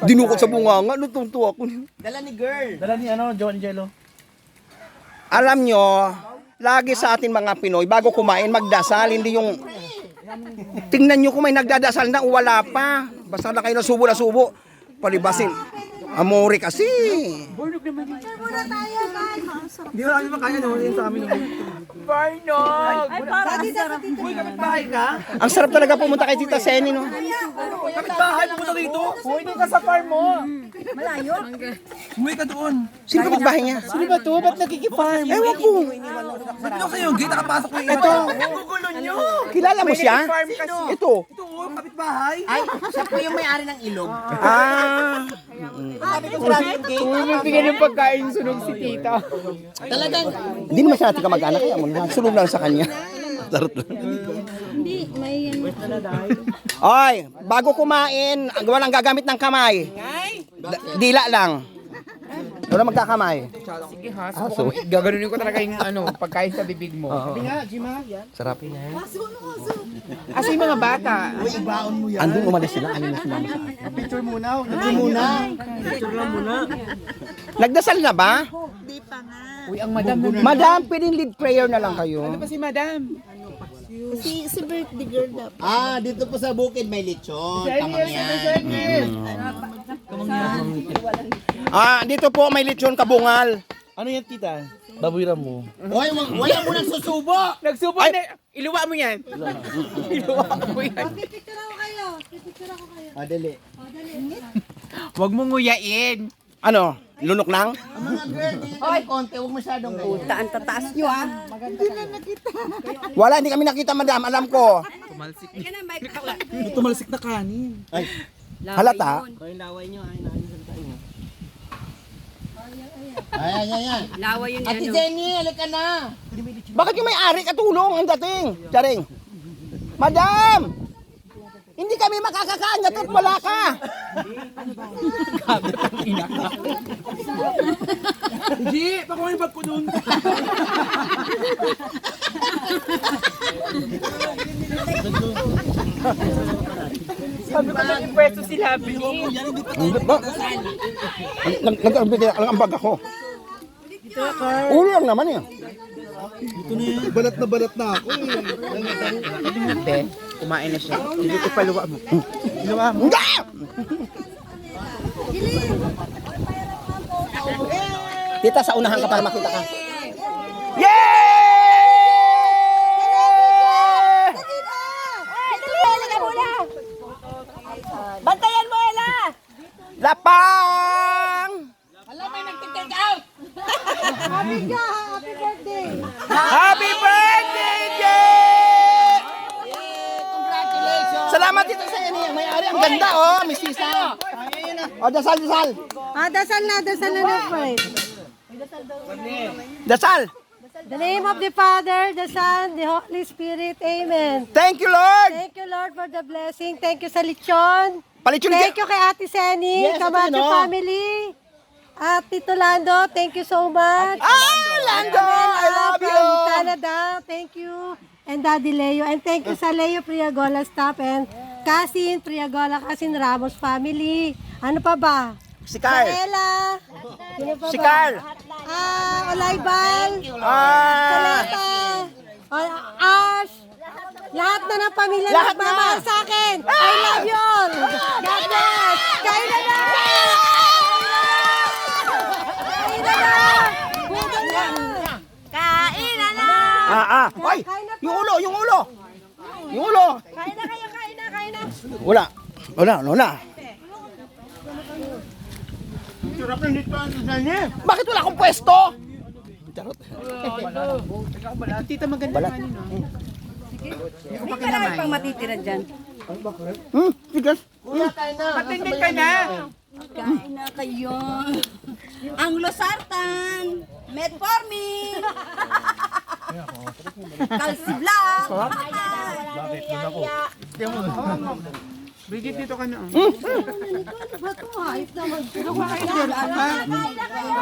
Dinukot sa bunganga, natutuwa ako. Dala ni girl. Dala ni Joan Jello. Alam nyo, lagi sa atin mga Pinoy, bago kumain, magdasal, hindi yung... Tingnan nyo kung may nagdadasal na o wala pa. Basta na kayo nasubo na subo. Palibasin. Amore kasi. Hindi mo namin makaya no, yun sa amin. Barnog! Ay, parang sarap. Uy, kapitbahay ka? Ang sarap talaga pumunta kay Tita Seni, no? Kapitbahay mo na rito? Uy, doon ka sa farm mo. Malayo. Umuwi ka doon. Sino kapitbahay niya? Sino ba to? Ba't nakikifarm? Ewan ko. Ba't nyo kayo? Gate nakapasok ko yung Ito. Gugulo nyo. Kilala mo siya? Farm kasi. Ito. Ito, kapitbahay. Ay, siya po yung may-ari ng ilog. Ah. Sabi ko sa akin, gate. Bumibigyan ng pagkain sunog si tita. Talagang, Hindi naman siya natin kamag-anak. Kaya mo, sulog lang sa kanya. Tarot lang. Hindi, may Oy, bago kumain, walang gagamit ng kamay. Dila lang. Wala magkakamay. Sige ha, gaganunin ko talaga yung pagkain sa bibig mo. Oo. Sarap. Asa yung mga bata? Andun umalis sila. Ano na sila sa akin? Picture muna. Picture lang muna. Nagdasal na ba? Hindi pa nga. Uy, ang madam na. Madam, pwedeng lead prayer na lang kayo. Ano pa si madam? Si birthday girl daw. dito po sa bukid may lechon. Tamang yan. Dito po may lechon kabungal. Ano yan, tita? Babuiran mo. Hoy, wala mo nang susubo. Nagsubo na. Iluwa mo yan. Iluwa mo yan. Pipicture ako kayo. Pipicture ako kayo. Dali. Huwag mo nguyain. Ano? Lunok lang? Mga girl, dito may konti. Huwag masyadong ganyan. Taan tataas nyo ah. Wala, hindi kami nakita, madam. Alam ko. Ika na, bike ako. Tumalsik na kanin. Halata. Ayan. Lawa yun Ate Jenny, halika na. Bakit yung may-ari katulong ang dating? Charing. Madam! Hindi kami makakakaangat at wala ka. Hindi, pakuha yung bag ko doon. Sabi ko na impreso sila, Bini. Hindi ba? Nag-ambit lang ang bag ako. Ulo lang naman eh. Balat na ako eh. Ate, kumain na siya. Hindi ko paluwa mo. Iluwa mo. Hindi! Tita, sa unahan ka para makita ka. Yay! Bantayan mo, Ella! Lapang! Alam, may nagtitake out. Happy birthday! Happy birthday, Jay! Congratulations. Salamat dito sa inyo. May-ari, ang ganda, oh. May sisa. O, dasal. Dasal na ng friend. Dasal. The name of the Father, the Son, the Holy Spirit. Amen. Thank you, Lord. Thank you, Lord, for the blessing. Thank you sa lechon. Palichon Thank you kay Ate Seni, Yes, Camacho ito yun, oh. family. At Tito Lando, thank you so much. Lando, I love you. From Canada, thank you. And Daddy Leo. And thank you sa Leo Priagola staff and Casin Priagola, Casin Ramos family. Ano pa ba? Si Carl. Ella. Sino pa Si ba? Carl. Olaybal. Ah, Salata. Ash. Lahat na ng pamilya na Lahat na. nagmamahal sa akin. I love you all. God bless. Kain na na. Kain na na. Budol na. Kain na na. Ay, yung ulo. Yung ulo. Kain na kayo, kain na. Wala. Bakit wala akong pwesto? Charot. Tita, maganda Balat. kanin. Hindi ka naman pang matitira dyan. Tigas. Patindin ka na. Kain na kayo. Ang losartan. Metformin. Kalsibla. Bridget, dito ka na. Ano ba ito? Ayos naman. Kain na kayo.